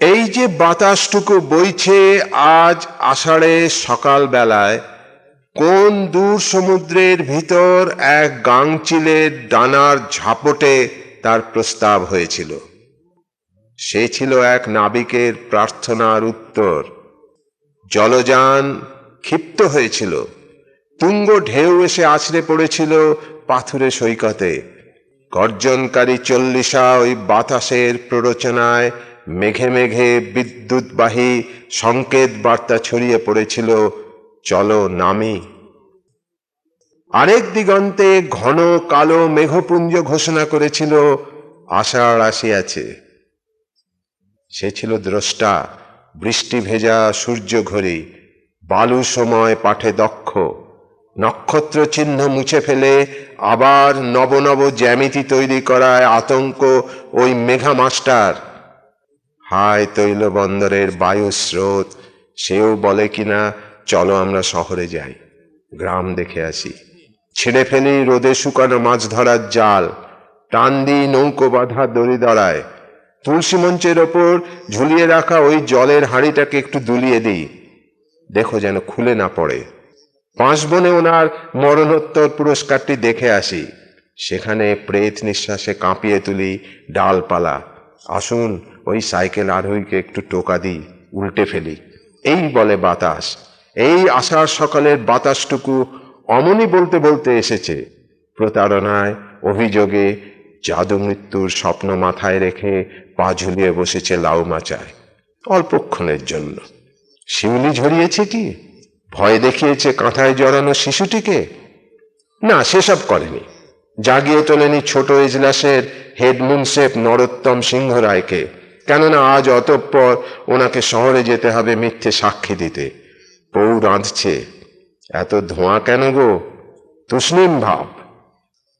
এই যে বাতাসটুকু বইছে আজ আষাঢ়ে সকাল বেলায়, কোন দূর সমুদ্রের ভিতর এক গাংচিলের ডানার ঝাপটে তার প্রস্তাব হয়েছিল। সে ছিল এক নাবিকের প্রার্থনার উত্তর। জলযান ক্ষিপ্ত হয়েছিল, তুঙ্গ ঢেউ এসে আছড়ে পড়েছিল পাথুরে সৈকতে। গর্জনকারী চল্লিশা ওই বাতাসের প্ররোচনায় মেঘে মেঘে বিদ্যুৎবাহী সংকেত বার্তা ছড়িয়ে পড়েছিল, চলো নামি। আরেক দিগন্তে ঘন কালো মেঘপুঞ্জ ঘোষণা করেছিল, আষাঢ় আসিয়াছে। সে ছিল দ্রষ্টা, বৃষ্টি ভেজা সূর্য ঘড়ি, বালু সময় পাঠে দক্ষ। নক্ষত্র চিহ্ন মুছে ফেলে আবার নব নব জ্যামিতি তৈরি করায় আতঙ্ক ওই মেঘা মাস্টার। হায় তৈল বন্দরের বায়ু স্রোত, সেও বলে কিনা চলো আমরা শহরে যাই, গ্রাম দেখে আসি। ছেড়ে ফেলি রোদে শুকানো মাছ ধরার জাল, টান দিই নৌকো বাঁধা দড়ি দড়ায়। তুলসী মঞ্চের ওপর ঝুলিয়ে রাখা ওই জলের হাঁড়িটাকে একটু দুলিয়ে দিই, দেখো যেন খুলে না পড়ে। পাঁচবনে ওনার মরণোত্তর পুরস্কারটি দেখে আসি, সেখানে প্রেত নিঃশ্বাসে কাঁপিয়ে তুলি ডালপালা। আসুন ওই সাইকেল আরোহীকে একটু টোকা দিই, উল্টে ফেলি। এই বলে বাতাস। এই আষাঢ় সকালের বাতাসটুকু অমনি বলতে বলতে এসেছে। প্রতারণায়, অভিযোগে, জাদু মৃত্যুর স্বপ্ন মাথায় রেখে পা ঝুলিয়ে বসেছে লাউ মাচায় অল্পক্ষণের জন্য। শিউলি ঝরিয়েছে কি? ভয় দেখিয়েছে কাঁথায় জড়ানো শিশুটিকে? না, সেসব করেনি। জাগিয়ে তোলেনি ছোট এজলাসের হেড মুনসেফ নরোত্তম সিংহ রায়কে, কেননা আজ অতঃপর ওনাকে শহরে যেতে হবে মিথ্যে সাক্ষী দিতে। বউ রাঁধছে। এত ধোঁয়া কেন গো? তুষ্ণীম ভাব।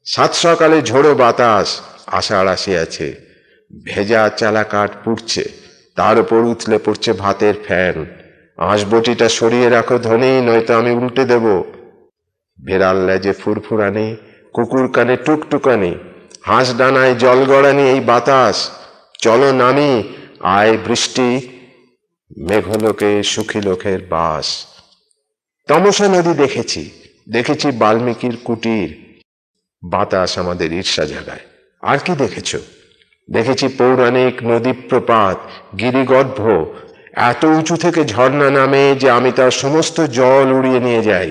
সাত সকালে ঝোড়ো বাতাস, আষাঢ় আসিয়াছে। ভেজা চালা কাঠ পুড়ছে, তার উপর উথলে পড়ছে ভাতের ফ্যান। আঁশবটিটা সরিয়ে রাখো ধনী, নয়তো আমি উল্টে দেব। বেড়াল লেজে ফুরফুরানি, কুকুর কানে টুকটুকানি, হাঁস ডানায় জল গড়ানি এই বাতাস। চলো নামি, আয় বৃষ্টি, মেঘলোকে সুখী লোকের বাস। তমসা নদী দেখেছি, দেখেছি বাল্মীকির কুটির। বাতাস আমাদের ঈর্ষা জাগায়। আর কি দেখেছ? দেখেছি পৌরাণিক নদী প্রপাত, গিরিগর্ভ। এত উঁচু থেকে ঝর্ণা নামে যে আমি তার সমস্ত জল উড়িয়ে নিয়ে যাই।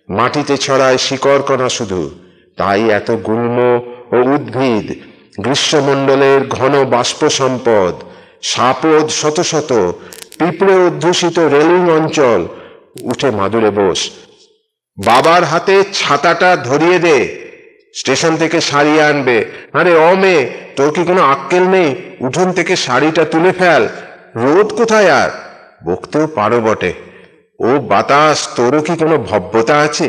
মাটিতে ছড়ায় শিকড়কণা শুধু, তাই এত গুল্ম ও উদ্ভিদ। গ্রীষ্মমণ্ডলের ঘন বাষ্প সম্পদ, সাপদ শত শত, পিঁপড়ে অধ্যুষিত রেলিং অঞ্চল। উঠে মাদুরে বস, বাবার হাতে ছাতাটা ধরিয়ে দে, স্টেশন থেকে সারিয়ে আনবে। আরে ও মেয়ে, তোর কি কোনো আক্কেল নেই? উঠোন থেকে শাড়িটা তুলে ফেল। রোদ কোথায় আর? বকতেও পারো বটে। ও বাতাস, তোরও কি কোনো ভব্যতা আছে?